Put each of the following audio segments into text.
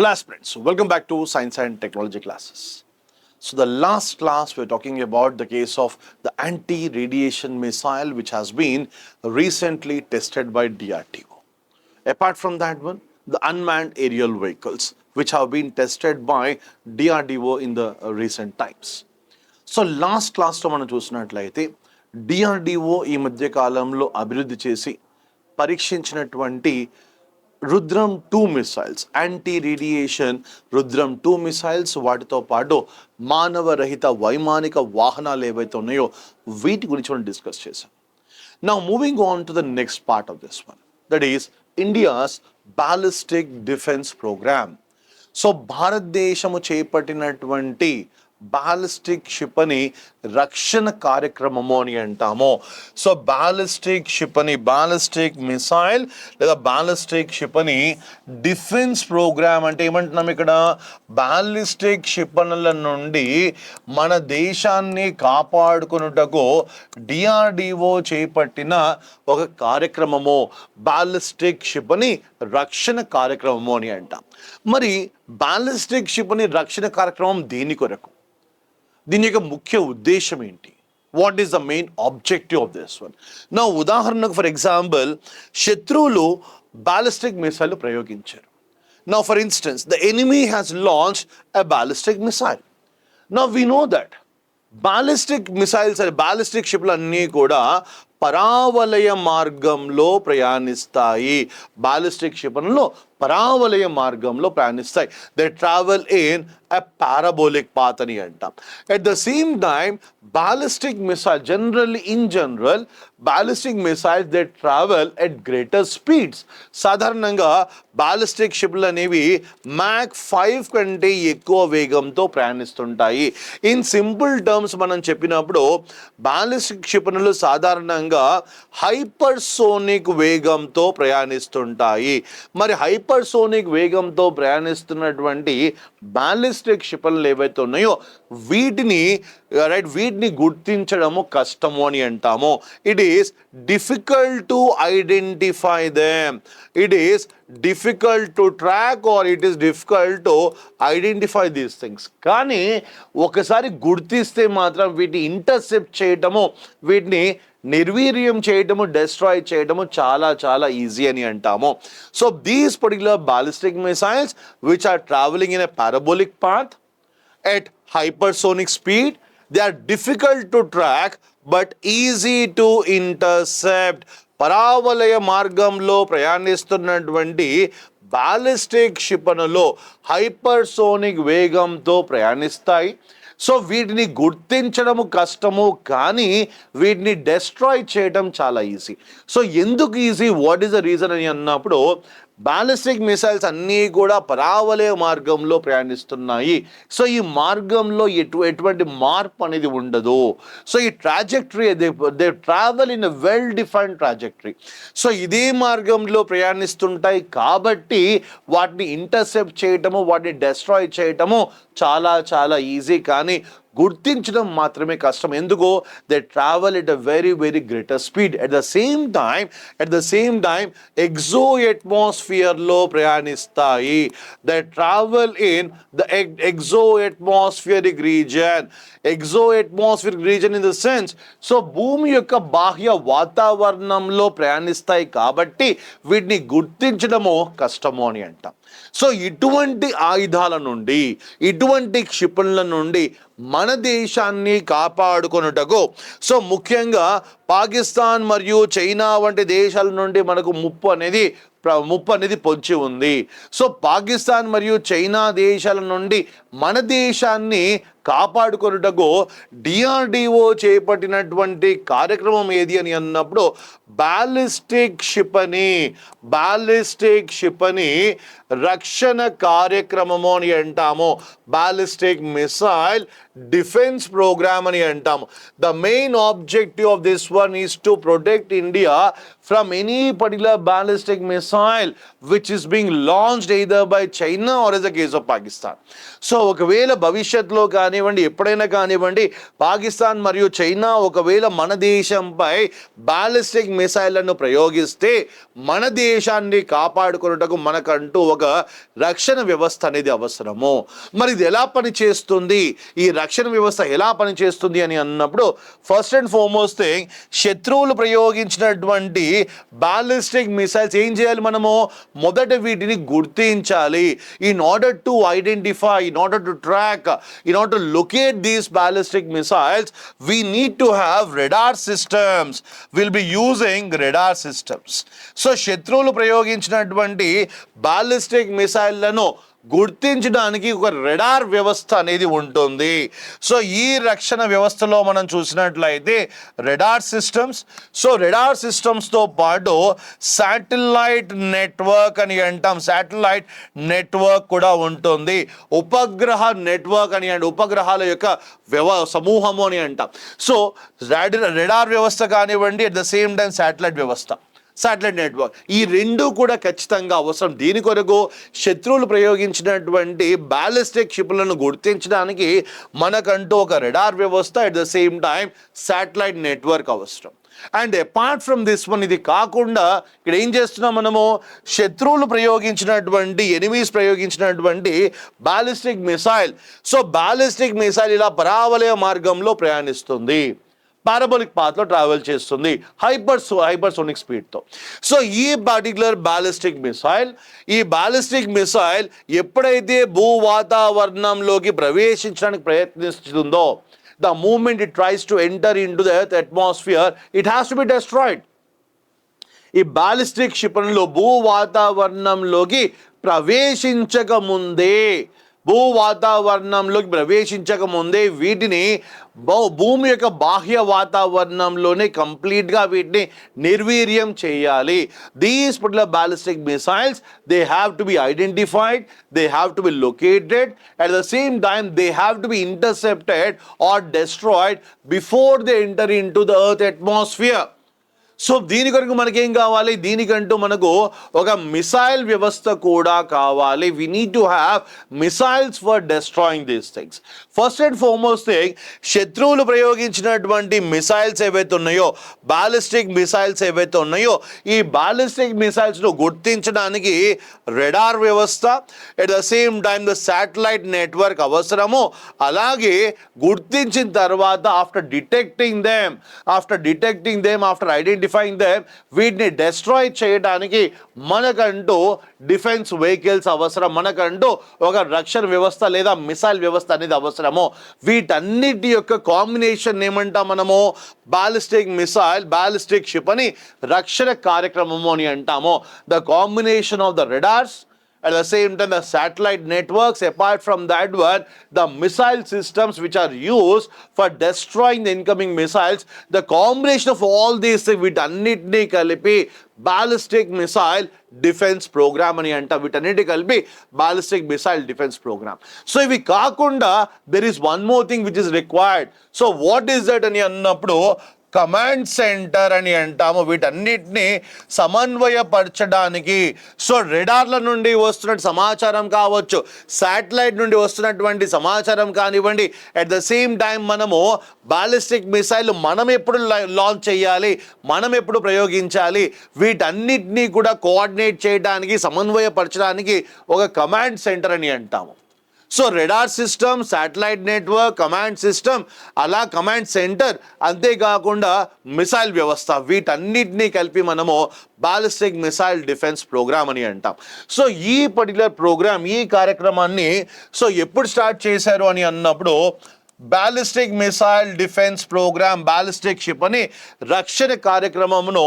Hello aspirants, welcome back to Science and Technology classes. So the last class we're talking about the case of the anti-radiation missile which has been recently tested by DRDO. Apart from that one, the unmanned aerial vehicles which have been tested by DRDO in the recent times. So last క్లాస్లో మనం చూసినట్లయితే DRDO ఈ మధ్య కాలంలో అభివృద్ధి చేసి పరీక్షించినటువంటి Rudram 2 missiles, anti radiation Rudram 2 missiles, వాటితో పాటు మానవరహిత వైమానిక వాహనాలు ఏవైతే ఉన్నాయో వీటి గురించి మనం డిస్కస్ చేసాం. Now moving on to the next part of this one, that is India's ballistic defence programme. So భారతదేశము చేపట్టినటువంటి బాలిస్టిక్ క్షిపణి రక్షణ కార్యక్రమము అని అంటాము. సో బాలిస్టిక్ క్షిపణి, బాలిస్టిక్ మిసైల్ లేదా బాలిస్టిక్ క్షిపణి డిఫెన్స్ ప్రోగ్రామ్ అంటే ఏమంటున్నాం ఇక్కడ, బాలిస్టిక్ క్షిపణుల నుండి మన దేశాన్ని కాపాడుకున్నటకు డిఆర్డిఓ చేపట్టిన ఒక కార్యక్రమము బాలిస్టిక్ క్షిపణి రక్షణ కార్యక్రమము అని అంటాం. మరి బాలిస్టిక్ క్షిపణి రక్షణ కార్యక్రమం దేని కొరకు, దీని యొక్క ముఖ్య ఉద్దేశం ఏంటి, what is the main objective of this one? నా ఉదాహరణకు ఫర్ ఎగ్జాంపుల్ శత్రువులు బాలిస్టిక్ మిసైల్ ప్రయోగించారు. నా for instance the enemy has launched a ballistic missile. నా we know that ballistic missiles, ballistic క్షిపణులు అన్నీ కూడా పరావలయ మార్గంలో ప్రయాణిస్తాయి. బాలిస్టిక్ క్షిపణులు పరావలయ మార్గంలో ప్రయాణిస్తాయి. They travel in a parabolic path అని అంటాం. At the same time ballistic missile in general ballistic missiles they travel at greater speeds. సాధారణంగా బాలిస్టిక్ క్షిపణులు అనేవి మ్యాక్ 5 కంటే ఎక్కువ వేగంతో ప్రయాణిస్తుంటాయి. ఇన్ సింపుల్ టర్మ్స్ మనం చెప్పినప్పుడు బాలిస్టిక్ క్షిపణులు సాధారణంగా హైపర్సోనిక్ వేగంతో ప్రయాణిస్తుంటాయి. మరి హైపర్సోనిక్ వేగంతో ప్రయాణిస్తున్నటువంటి బాలిస్టిక్ క్షిపణులు ఏవైతే ఉన్నాయో వీటిని గుర్తించడము కష్టము అని అంటాము. It is difficult to identify them, it is difficult to track or it is difficult to identify these things. కానీ ఒకసారి గుర్తిస్తే మాత్రం వీటిని ఇంటర్సెప్ట్ చేయటము, వీటిని నిర్వీర్యం చేయటము, డెస్ట్రాయ్ చేయటము చాలా చాలా ఈజీ అని అంటాము. So these particular ballistic missiles which are travelling in a parabolic path at hypersonic speed, they are difficult to track but easy to intercept. పరావలయ మార్గంలో ప్రయాణిస్తున్నటువంటి బాలిస్టిక్ క్షిపణులు హైపర్సోనిక్ వేగంతో ప్రయాణిస్తాయి. సో వీటిని గుర్తించడము కష్టము, కానీ వీటిని డెస్ట్రాయ్ చేయడం చాలా ఈజీ. సో ఎందుకు easy, what is the reason అని అన్నప్పుడు బాలిస్టిక్ మిసైల్స్ అన్నీ కూడా పరావలయ మార్గంలో ప్రయాణిస్తున్నాయి. సో ఈ మార్గంలో ఎటువంటి మార్పు అనేది ఉండదు. సో ఈ trajectory they travel in a well defined trajectory. So ఇదే మార్గంలో ప్రయాణిస్తుంటాయి కాబట్టి వాటిని ఇంటర్సెప్ట్ చేయటము, వాటిని డెస్ట్రాయ్ చేయటము చాలా చాలా ఈజీ, కానీ గుర్తించడం మాత్రమే కష్టం. ఎందుకు, they travel at a very very greater speed. At the same time exo అట్మాస్ఫియర్లో ప్రయాణిస్తాయి. They travel in the exo atmospheric region in the sense, so భూమి యొక్క బాహ్య వాతావరణంలో ప్రయాణిస్తాయి కాబట్టి వీటిని గుర్తించడము కష్టము అని అంటాం. సో ఇటువంటి ఆయుధాల నుండి, ఇటువంటి క్షిపణుల నుండి మన దేశాన్ని కాపాడుకొనుటకు, సో ముఖ్యంగా పాకిస్తాన్ మరియు చైనా వంటి దేశాల నుండి మనకు ముప్పు అనేది పొంచి ఉంది. సో పాకిస్తాన్ మరియు చైనా దేశాల నుండి మన దేశాన్ని కాపాడుకొనుటకు డిఆర్డిఓ చేపట్టినటువంటి కార్యక్రమం ఏది అని అన్నప్పుడు బాలిస్టిక్ క్షిపణి రక్షణ కార్యక్రమము అని అంటాము. బాలిస్టిక్ మిసైల్ డిఫెన్స్ ప్రోగ్రామ్ అని అంటాము. The main objective of this one is to protect India from any particular ballistic missile which is being launched either by China or as a case of Pakistan. So ఒకవేళ భవిష్యత్తులో కానీ కానివ్వండి, ఎప్పుడైనా కానివ్వండి, పాకిస్తాన్ మరియు China ఒకవేళ మన దేశంపై బ్యాలిస్టిక్ మిసైళ్లను ప్రయోగిస్తే మన దేశాన్ని కాపాడుకున్నటకు మనకంటూ ఒక రక్షణ వ్యవస్థ అనేది అవసరము. మరి ఇది ఎలా పనిచేస్తుంది, ఈ రక్షణ వ్యవస్థ ఎలా పనిచేస్తుంది అని అన్నప్పుడు ఫస్ట్ అండ్ ఫార్మోస్ట్ థింగ్, శత్రువులు ప్రయోగించినటువంటి బ్యాలిస్టిక్ మిసైల్స్ ఏం చేయాలి, మనము మొదట వీటిని గుర్తించాలి. In order to identify, in order to track, in order to locate these ballistic missiles, we need to have radar systems. We'll be using radar systems. So శత్రువులు ప్రయోగించినటువంటి ballistic missile లను గుర్తించడానికి ఒక రెడార్ వ్యవస్థ అనేది ఉంటుంది. సో ఈ రక్షణ వ్యవస్థలో మనం చూసినట్లయితే రెడార్ సిస్టమ్స్, సో రెడార్ సిస్టమ్స్తో పాటు శాటిలైట్ నెట్వర్క్ అని అంటాం, శాటిలైట్ నెట్వర్క్ కూడా ఉంటుంది. ఉపగ్రహ నెట్వర్క్ అని అంటే ఉపగ్రహాల యొక్క సమూహము అని అంటాం. సో రెడార్ వ్యవస్థ కానివ్వండి, at the same time satellite వ్యవస్థ, శాటిలైట్ నెట్వర్క్, ఈ రెండు కూడా ఖచ్చితంగా అవసరం. దీని కొరకు శత్రువులు ప్రయోగించినటువంటి బ్యాలిస్టిక్ క్షిపణులను గుర్తించడానికి మనకంటూ ఒక రెడార్ వ్యవస్థ, at the same time satellite network అవసరం. And apart from this one, ఇది కాకుండా ఇక్కడ ఏం చేస్తున్నాం మనము, శత్రువులు ప్రయోగించినటువంటి, ఎనిమీస్ ప్రయోగించినటువంటి ballistic missile, so ballistic missile ఇలా పరావలయ మార్గంలో ప్రయాణిస్తుంది, పారాబోలిక్ పాత్లో ట్రావెల్ చేస్తుంది హైపర్సోనిక్ స్పీడ్తో. సో ఈ పర్టికులర్ బ్యాలిస్టిక్ మిసైల్ ఎప్పుడైతే భూ వాతావరణంలోకి ప్రవేశించడానికి ప్రయత్నిస్తుందో, the moment it tries to enter into the earth atmosphere, it has to be destroyed. ఈ బ్యాలిస్టిక్ క్షిపణులు భూ వాతావరణంలోకి ప్రవేశించక ముందే వీటిని భూమి యొక్క బాహ్య వాతావరణంలోనే కంప్లీట్గా వీటిని నిర్వీర్యం చేయాలి. These particular ballistic missiles, they have to be identified, they have to be located, at the same time they have to be intercepted or destroyed before they enter in to the earth atmosphere. So దీని కొరకు మనకేం కావాలి, దీనికంటూ మనకు ఒక missile వ్యవస్థ కూడా కావాలి. We need to have missiles for destroying these things. First and foremost thing, శత్రువులు ప్రయోగించినటువంటి మిసైల్స్ ఏవైతే ఉన్నాయో, బ్యాలిస్టిక్ మిసైల్స్ ఏవైతే ఉన్నాయో, ఈ బ్యాలిస్టిక్ మిసైల్స్ను గుర్తించడానికి రెడార్ వ్యవస్థ, at the same time the satellite network అవసరము. అలాగే గుర్తించిన తర్వాత after detecting them, after identifying them, వీటిని డెస్ట్రాయ్ చేయడానికి మనకంటూ డిఫెన్స్ వెహికల్స్ అవసరం, మనకంటూ ఒక రక్షణ వ్యవస్థ లేదా మిసైల్ వ్యవస్థ అనేది అవసరము. వీటన్నిటి యొక్క కాంబినేషన్ ఏమంటాం మనము, బ్యాలిస్టిక్ మిసైల్, బ్యాలిస్టిక్ క్షిపణి రక్షణ కార్యక్రమము అని అంటాము. The combination of the radars, at the same time the satellite networks, apart from that one, the missile systems which are used for destroying the incoming missiles, the combination of all these వీటన్నిటినీ కలిపి ballistic missile defence programme అని అంట. వీటన్నిటి కలిపి ballistic missile defence programme. So ఇవి కాకుండా there is one more thing which is required. So what is that అని అన్నప్పుడు కమాండ్ సెంటర్ అని అంటాము. వీటన్నిటిని సమన్వయపరచడానికి, సో రెడార్ల నుండి వస్తున్న సమాచారం కావచ్చు, శాటిలైట్ నుండి వస్తున్నటువంటి సమాచారం కానివ్వండి, అట్ ద సేమ్ టైం మనము బ్యాలిస్టిక్ మిసైల్ మనం ఎప్పుడు లాంచ్ చేయాలి, మనం ఎప్పుడు ప్రయోగించాలి, వీటన్నిటినీ కూడా కోఆర్డినేట్ చేయడానికి, సమన్వయపరచడానికి ఒక కమాండ్ సెంటర్ అని అంటాము. So radar system, satellite network, command system, అలా కమాండ్ సెంటర్, అంతేకాకుండా మిసైల్ వ్యవస్థ, వీటన్నిటినీ కలిపి మనము బ్యాలిస్టిక్ మిసైల్ డిఫెన్స్ ప్రోగ్రామ్ అని అంటాం. సో ఈ పర్టికులర్ ప్రోగ్రామ్, ఈ కార్యక్రమాన్ని సో ఎప్పుడు స్టార్ట్ చేశారు అని అన్నప్పుడు, ballistic missile defence programme, ballistic క్షిపణి రక్షణ కార్యక్రమమును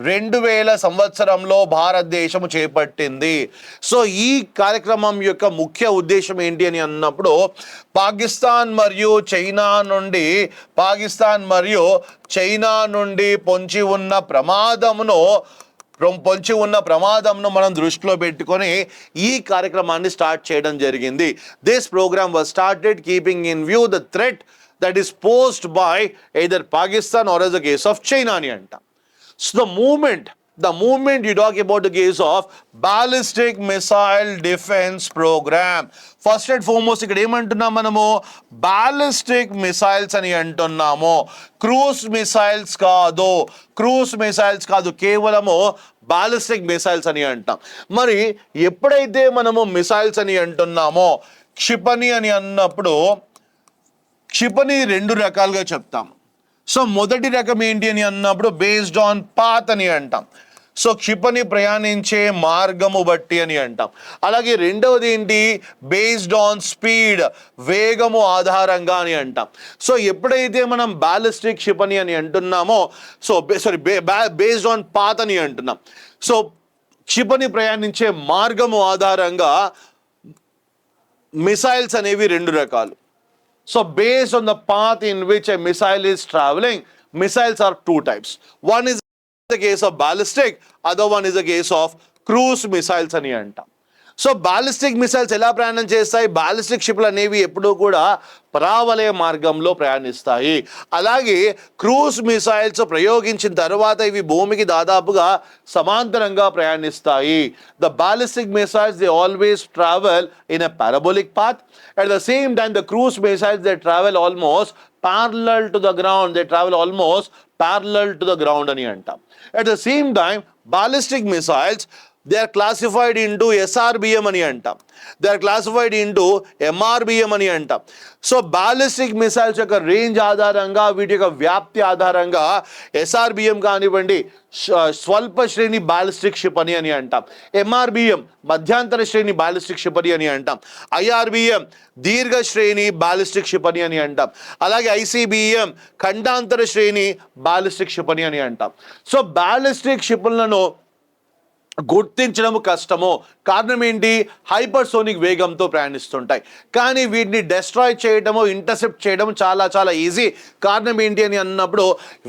2000 సంవత్సరంలో భారతదేశము చేపట్టింది. సో ఈ కార్యక్రమం యొక్క ముఖ్య ఉద్దేశం ఏంటి అని అన్నప్పుడు, పాకిస్తాన్ మరియు చైనా నుండి పొంచి ఉన్న ప్రమాదంను మనం దృష్టిలో పెట్టుకొని ఈ కార్యక్రమాన్ని స్టార్ట్ చేయడం జరిగింది. This programme was started keeping in view the threat that is posed by either Pakistan or as a case of China అని అంట. So the moment the moment you talk about the case of ballistic missile defense program, first and foremost ఇక్కడ ఏమంటున్నాం మనము, ballistic missiles అని అంటున్నాము. Cruise missiles కాదు, కేవలము ballistic missiles అని అంటాం. మరి ఎప్పుడైతే మనము మిసైల్స్ అని అంటున్నామో, క్షిపణి అని అన్నప్పుడు క్షిపణి రెండు రకాలుగా చెప్తాం. సో మొదటి రకం ఏంటి అని అన్నప్పుడు బేస్డ్ ఆన్ పాత్ అని అంటాం. సో క్షిపణి ప్రయాణించే మార్గము బట్టి అని అంటాం. అలాగే రెండవది ఏంటి, బేస్డ్ ఆన్ స్పీడ్, వేగము ఆధారంగా అని అంటాం. సో ఎప్పుడైతే మనం బాలిస్టిక్ క్షిపణి అని అంటున్నామో, సో బేస్డ్ ఆన్ పాత్ అని అంటున్నాం. సో క్షిపణి ప్రయాణించే మార్గము ఆధారంగా మిసైల్స్ అనేవి రెండు రకాలు. So based on the path in which a missile is traveling, missiles are two types. One is the case of ballistic, other one is the case of cruise missiles అని అంటాం. So ballistic missiles ఎలా ప్రయాణం చేస్తాయి, ballistic షిప్లు అనేవి ఎప్పుడూ కూడా పరావలయ మార్గంలో ప్రయాణిస్తాయి. అలాగే క్రూజ్ మిసైల్స్ ప్రయోగించిన తర్వాత ఇవి భూమికి దాదాపుగా సమాంతరంగా ప్రయాణిస్తాయి. The ballistic missiles they always travel in a parabolic path. At the same time the cruise missiles they travel almost parallel to the ground, they travel almost parallel to the ground అని అంటాం. At the same time ballistic missiles they are classified into SRBM అని అంటాం, they are classified into MRBM అని అంటాం. So ballistic missiles యొక్క range ఆధారంగా, వీటి యొక్క వ్యాప్తి ఆధారంగా SRBM కానివ్వండి స్వల్ప శ్రేణి బాలిస్టిక్ క్షిపణి అని అంటాం, MRBM మధ్యాంతర శ్రేణి బాలిస్టిక్ క్షిపణి అని అంటాం, IRBM దీర్ఘ శ్రేణి బాలిస్టిక్ క్షిపణి అని అంటాం, అలాగే ICBM ఖండాంతర శ్రేణి బాలిస్టిక్ క్షిపణి అని అంటాం. సో బాలిస్టిక్ క్షిపణులను గుర్తించడం కష్టము. కారణం ఏంటి, హైపర్సోనిక్ వేగంతో ప్రయాణిస్తుంటాయి. కానీ వీటిని డెస్ట్రాయ్ చేయడము, ఇంటర్సెప్ట్ చేయడం చాలా చాలా ఈజీ. కారణం ఏంటి అని అన్నప్పుడు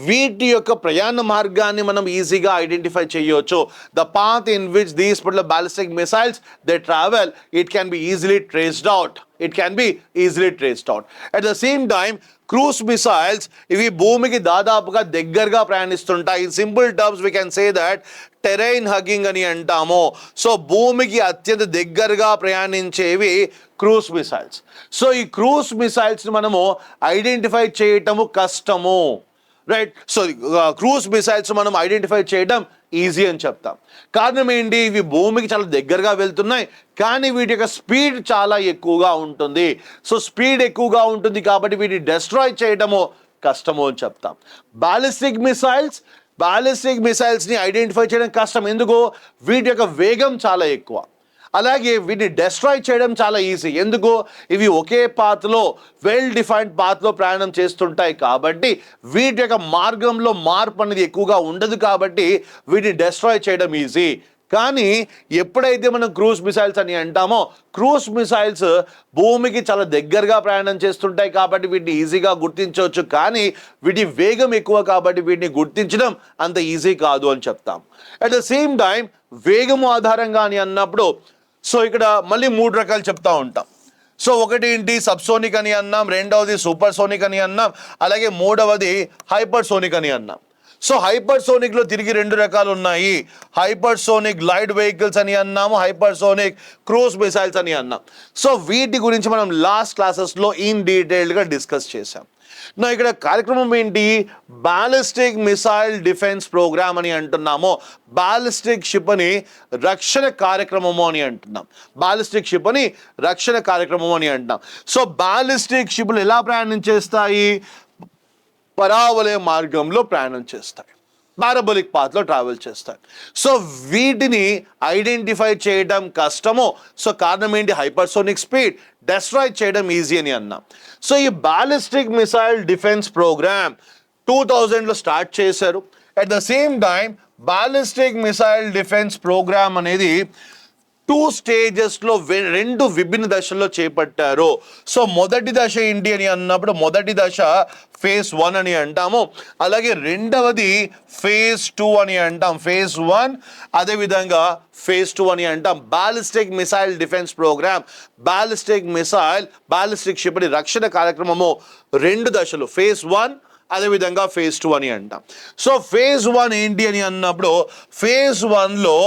వీటి యొక్క ప్రయాణ మార్గాన్ని మనం ఈజీగా ఐడెంటిఫై చేయవచ్చు. The path in which these particular ballistic missiles they travel, it can be easily traced out. At the same time cruise missiles ఇవి భూమికి దాదాపుగా దగ్గరగా ప్రయాణిస్తుంటాయి. In simple terms we can say that terrain hugging అని అంటాము. So భూమికి అత్యంత దగ్గరగా ప్రయాణించేవి క్రూజ్ మిసైల్స్. సో ఈ క్రూజ్ మిసైల్స్ మనము ఐడెంటిఫై చేయటము కష్టము, రైట్. సో క్రూజ్ మిసైల్స్ మనం ఐడెంటిఫై చేయడం ఈజీ అని చెప్తాం. కారణం ఏంటి, ఇవి భూమికి చాలా దగ్గరగా వెళ్తున్నాయి, కానీ వీటి యొక్క స్పీడ్ చాలా ఎక్కువగా ఉంటుంది. సో స్పీడ్ ఎక్కువగా ఉంటుంది కాబట్టి వీటిని డెస్ట్రాయ్ చేయడము కష్టము అని చెప్తాం. బాలిస్టిక్ మిసైల్స్ని ఐడెంటిఫై చేయడం కష్టం. ఎందుకు, వీటి యొక్క వేగం చాలా ఎక్కువ. అలాగే వీటిని డెస్ట్రాయ్ చేయడం చాలా ఈజీ. ఎందుకు, ఇవి ఒకే పాత్లో, వెల్ డిఫైన్డ్ పాత్లో ప్రయాణం చేస్తుంటాయి కాబట్టి వీటి యొక్క మార్గంలో మార్పు అనేది ఎక్కువగా ఉండదు కాబట్టి వీటిని డెస్ట్రాయ్ చేయడం ఈజీ. కానీ ఎప్పుడైతే మనం క్రూజ్ మిసైల్స్ అని అంటామో, క్రూజ్ మిసైల్స్ భూమికి చాలా దగ్గరగా ప్రయాణం చేస్తుంటాయి కాబట్టి వీటిని ఈజీగా గుర్తించవచ్చు. కానీ వీటి వేగం ఎక్కువ కాబట్టి వీటిని గుర్తించడం అంత ఈజీ కాదు అని చెప్తాం. అట్ ద సేమ్ టైం వేగము ఆధారంగా అని అన్నప్పుడు సో ఇక్కడ మళ్ళీ మూడు రకాలు చెప్తా ఉంటాం. సో ఒకటి ఏంటి, సబ్సోనిక్ అని అన్నాం, రెండవది సూపర్ సోనిక్ అని అన్నాం, అలాగే మూడవది హైపర్సోనిక్ అని అన్నాం. సో హైపర్సోనిక్లో తిరిగి రెండు రకాలు ఉన్నాయి. హైపర్సోనిక్ లైట్ వెహికల్స్ అని అన్నాము, హైపర్సోనిక్ క్రూజ్ మిసైల్స్ అని అన్నాం. సో వీటి గురించి మనం లాస్ట్ క్లాసెస్లో ఇన్ డీటెయిల్డ్గా డిస్కస్ చేసాం. నా ఇక్కడ కార్యక్రమం ఏంటి, బాలిస్టిక్ మిసైల్ డిఫెన్స్ ప్రోగ్రామ్ అని అంటున్నాము, బాలిస్టిక్ క్షిపణి రక్షణ కార్యక్రమము అని అంటున్నాం, బాలిస్టిక్ క్షిపణి రక్షణ కార్యక్రమం అని అంటున్నాం. సో బాలిస్టిక్ క్షిపణులు ఎలా ప్రయాణం చేస్తాయి, పరావలయ మార్గంలో ప్రయాణం చేస్తాయి, పారాబోలిక్ పాత్లో ట్రావెల్ చేస్తాయి. సో వీటిని ఐడెంటిఫై చేయడం కష్టము. సో కారణం ఏంటి, హైపర్సోనిక్ స్పీడ్, డెస్ట్రాయ్ చేయడం ఈజీ అని అన్నాం. సో ఈ బాలిస్టిక్ మిసైల్ డిఫెన్స్ ప్రోగ్రామ్ 2000లో స్టార్ట్ చేశారు. At the same time ballistic missile defence programme అనేది 2 స్టేజెస్లో రెండు విభిన్న దశల్లో చేపట్టారు. సో మొదటి దశ ఏంటి అని అన్నప్పుడు మొదటి దశ phase 1 అని అంటాము, అలాగే రెండవది phase 2 అని అంటాం. phase 1 అదేవిధంగా phase 2 అని అంటాం. Ballistic missile defence programme, ballistic క్షిపణి రక్షణ కార్యక్రమము రెండు దశలు, phase 1 అదేవిధంగా ఫేజ్ 2 అని అంటాం. సో ఫేజ్ 1 ఏంటి అని అన్నప్పుడు ఫేజ్ 1లో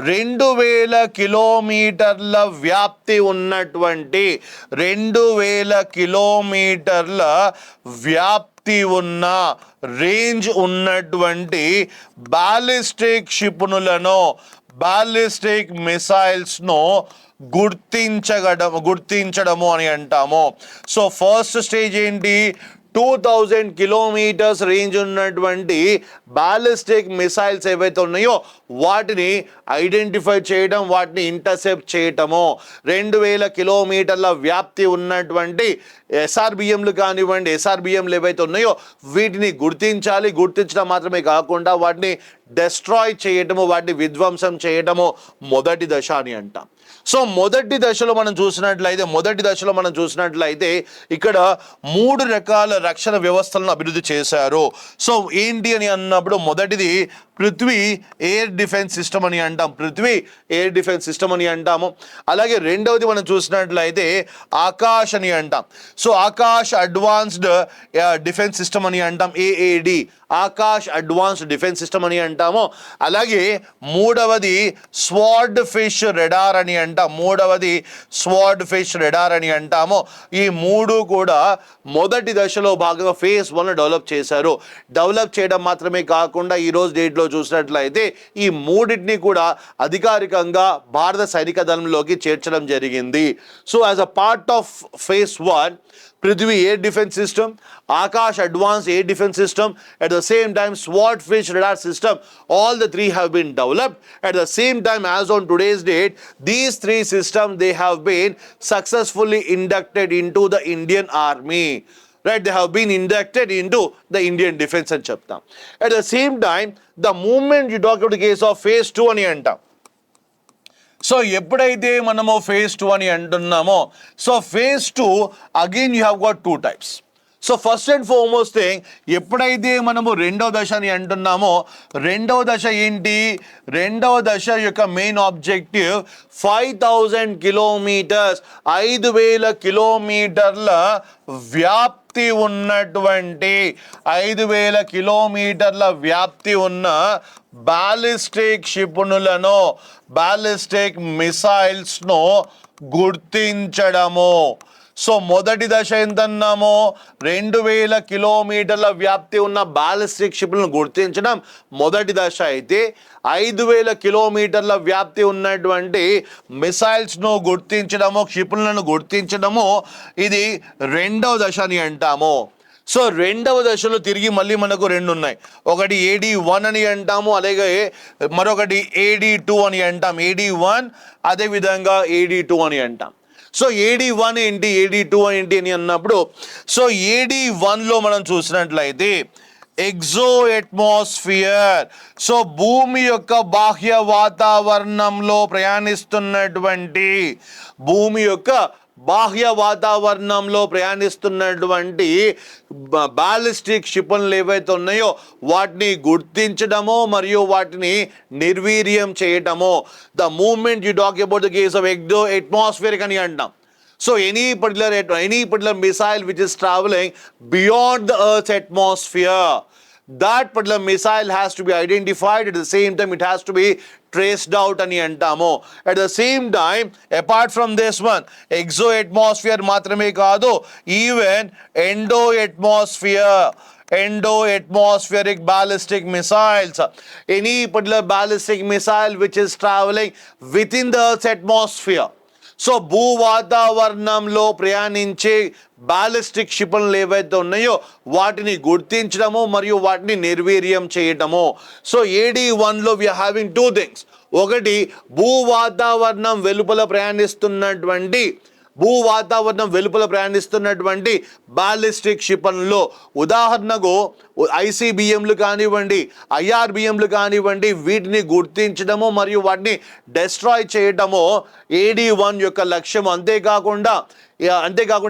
2000 కిలోమీటర్ల వ్యాప్తి ఉన్నటువంటి 2000 కిలోమీటర్ల వ్యాప్తి ఉన్న రేంజ్ ఉన్నటువంటి బాలిస్టిక్ క్షిపణులను బాలిస్టిక్ మిసైల్స్ను గుర్తించడము అని అంటాము. సో ఫస్ట్ స్టేజ్ ఏంటి, 2000 కిలోమీటర్స్ రేంజ్ ఉన్నటువంటి బాలిస్టిక్ మిసైల్స్ ఏవైతే ఉన్నాయో వాటిని ఐడెంటిఫై చేయడం, వాటిని ఇంటర్సెప్ట్ చేయటము. 2000 కిలోమీటర్ల వ్యాప్తి ఉన్నటువంటి SRBMలు కానివ్వండి, SRBMలు ఏవైతే ఉన్నాయో వీటిని గుర్తించాలి. గుర్తించడం మాత్రమే కాకుండా వాటిని డెస్ట్రాయ్ చేయటము, వాటిని విధ్వంసం చేయటము మొదటి దశ అని అంటాం. సో మొదటి దశలో మనం చూసినట్లయితే ఇక్కడ 3 రకాల రక్షణ వ్యవస్థలను అభివృద్ధి చేశారు. సో ఏంటి అని అన్నప్పుడు మొదటిది పృథ్వీ ఎయిర్ డిఫెన్స్ సిస్టమ్ అని అంటాం, పృథ్వీ ఎయిర్ డిఫెన్స్ సిస్టమ్ అని అంటాము. అలాగే రెండవది మనం చూసినట్లయితే ఆకాష్ అని అంటాం. So Akash advanced defence system అని అంటాం, AAD, Akash advanced defence system అని అంటాము. అలాగే మూడవది స్వార్డ్ ఫిష్ రెడార్ అని అంటాం, అని అంటాము. ఈ 3 కూడా మొదటి దశలో భాగంగా ఫేజ్ 1 డెవలప్ చేశారు. డెవలప్ చేయడం మాత్రమే కాకుండా ఈరోజు డేట్లో చూసినట్లయితే ఈ 3టిని కూడా అధికారికంగా భారత సైనిక దళంలోకి చేర్చడం జరిగింది. So as a part of phase 1, Prithvi Air Defense System, Akash Advanced Air Defense System, at the same time Swordfish Radar System, all the 3 have been developed. At the same time, as on today's date, these 3 systems, they have been successfully inducted into the Indian Army. Right, they have been inducted into the Indian Defense and chaptam. At the same time, the moment you talk about the case of phase 2 ani antam. So ఎప్పుడైతే మనము phase 2 అని అంటున్నామో, so phase 2 again you have got 2 types. So first and foremost thing, ఎప్పుడైతే మనము రెండవ దశ అని అంటున్నామో, రెండవ దశ ఏంటి, రెండవ దశ యొక్క మెయిన్ ఆబ్జెక్టివ్ 5000 కిలోమీటర్స్, 5000 కిలోమీటర్ల వ్యాప్తి ఉన్నటువంటి 5000 కిలోమీటర్ల వ్యాప్తి ఉన్న బాలిస్టిక్ క్షిపణులను, బాలిస్టిక్ మిసైల్స్ను గుర్తించడము. సో మొదటి దశ ఎంతన్నామో 2000 కిలోమీటర్ల వ్యాప్తి ఉన్న బాలిస్టిక్ క్షిపణులను గుర్తించడం మొదటి దశ అయితే, 5000 కిలోమీటర్ల వ్యాప్తి ఉన్నటువంటి మిసైల్స్ను గుర్తించడము, క్షిపణులను గుర్తించడము, ఇది రెండవ దశ అని అంటాము. సో రెండవ దశలో తిరిగి మళ్ళీ మనకు 2 ఉన్నాయి. ఒకటి AD1 అని అంటాము, అలాగే మరొకటి AD2 అని అంటాం. AD1 అదేవిధంగా AD2 అని అంటాం. సో AD1 ఏంటి, AD2 ఏంటి అని అన్నప్పుడు, సో AD1లో మనం చూసినట్లయితే ఎగ్జో అట్మాస్ఫియర్, సో భూమి యొక్క బాహ్య వాతావరణంలో ప్రయాణిస్తున్నటువంటి, భూమి యొక్క బాహ్య వాతావరణంలో ప్రయాణిస్తున్నటువంటి బాలిస్టిక్ క్షిపణులు ఏవైతే ఉన్నాయో వాటిని గుర్తించడము మరియు వాటిని నిర్వీర్యం చేయటము. The moment you talk about the case of exo atmosphere అని అంటాం. So any particular missile which is traveling beyond the Earth's atmosphere, that particular missile has to be identified. At the same time, it has to be traced out ani antamo. At the same time, apart from this one, exo atmosphere matrame kaadu, even endo-atmospheric ballistic missiles, any particular ballistic missile which is traveling within the Earth's atmosphere. So భూ వాతావరణంలో ప్రయాణించే ballistic క్షిపణులు ఏవైతే ఉన్నాయో వాటిని గుర్తించడము మరియు వాటిని నిర్వీర్యం చేయటము. సో AD1లో వి ఆర్ హ్యావింగ్ 2 థింగ్స్. ఒకటి భూ వాతావరణం వెలుపల ప్రయాణిస్తున్నటువంటి బాలిస్టిక్ క్షిపణులు, ఉదాహరణకు ICBMలు కానివ్వండి, IRBMలు కానివ్వండి, వీటిని గుర్తించడము మరియు వాటిని డెస్ట్రాయ్ చేయటము AD1 యొక్క లక్ష్యం. అంతేకాకుండా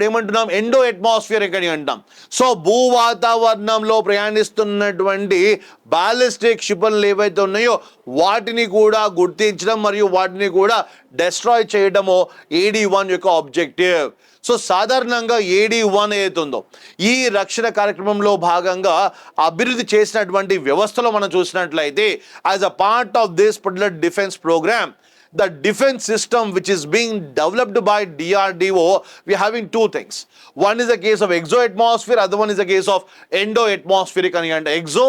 ఏమంటున్నాం, ఎండో అట్మాస్ఫియర్ అని అంటాం. సో భూ వాతావరణంలో ప్రయాణిస్తున్నటువంటి బాలిస్టిక్ క్షిపణులు ఏవైతే ఉన్నాయో వాటిని కూడా గుర్తించడం మరియు వాటిని కూడా డెస్ట్రాయ్ చేయడము AD1 యొక్క ఆబ్జెక్టివ్. సో సాధారణంగా AD1 ఏతుందో ఈ రక్షణ కార్యక్రమంలో భాగంగా అభివృద్ధి చేసినటువంటి వ్యవస్థలో మనం చూసినట్లయితే as a part of this particular defence programme, the defense system which is being developed by DRDO, we are having two things. One is a case of exo-atmosphere, other one is a case of endo-atmospheric and exo,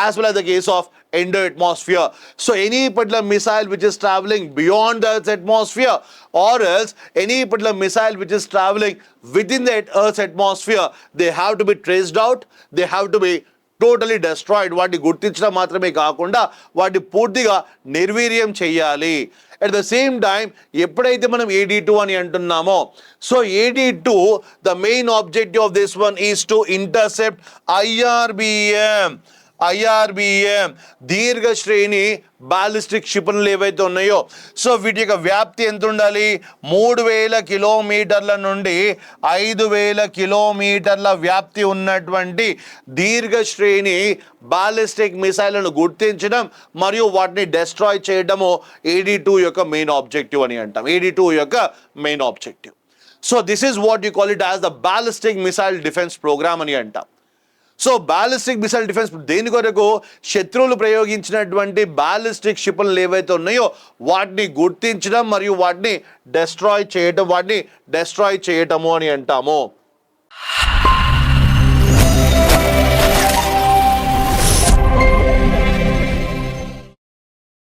as well as the case of endo-atmosphere. So any particular missile which is traveling beyond the Earth's atmosphere, or else any particular missile which is traveling within the Earth's atmosphere, they have to be traced out, they have to be totally destroyed. వాటిని గుర్తించడం మాత్రమే కాకుండా వాటిని పూర్తిగా నిర్వీర్యం చేయాలి. At the same time ఎప్పుడైతే మనం AD2 అని అంటున్నామో, so AD2 the main objective of this one is to intercept IRBM దీర్ఘ శ్రేణి బాలిస్టిక్ క్షిపణులు ఏవైతే ఉన్నాయో, సో వీటి యొక్క వ్యాప్తి ఎంత ఉండాలి? 3000 కిలోమీటర్ల నుండి 5000 కిలోమీటర్ల వ్యాప్తి ఉన్నటువంటి దీర్ఘ శ్రేణి బాలిస్టిక్ మిసైళ్లను గుర్తించడం మరియు వాటిని డెస్ట్రాయ్ చేయడము AD2 యొక్క మెయిన్ ఆబ్జెక్టివ్ అని అంటాం. AD2 యొక్క main objective. So this is what you call it as the ballistic missile defence programme అని అంటాం. సో బాలిస్టిక్ మిసైల్ డిఫెన్స్ దేని కొరకు? శత్రువులు ప్రయోగించినటువంటి బాలిస్టిక్ క్షిపణులు ఏవైతే ఉన్నాయో వాటిని గుర్తించడం మరియు వాటిని డెస్ట్రాయ్ చేయటము అని అంటాము.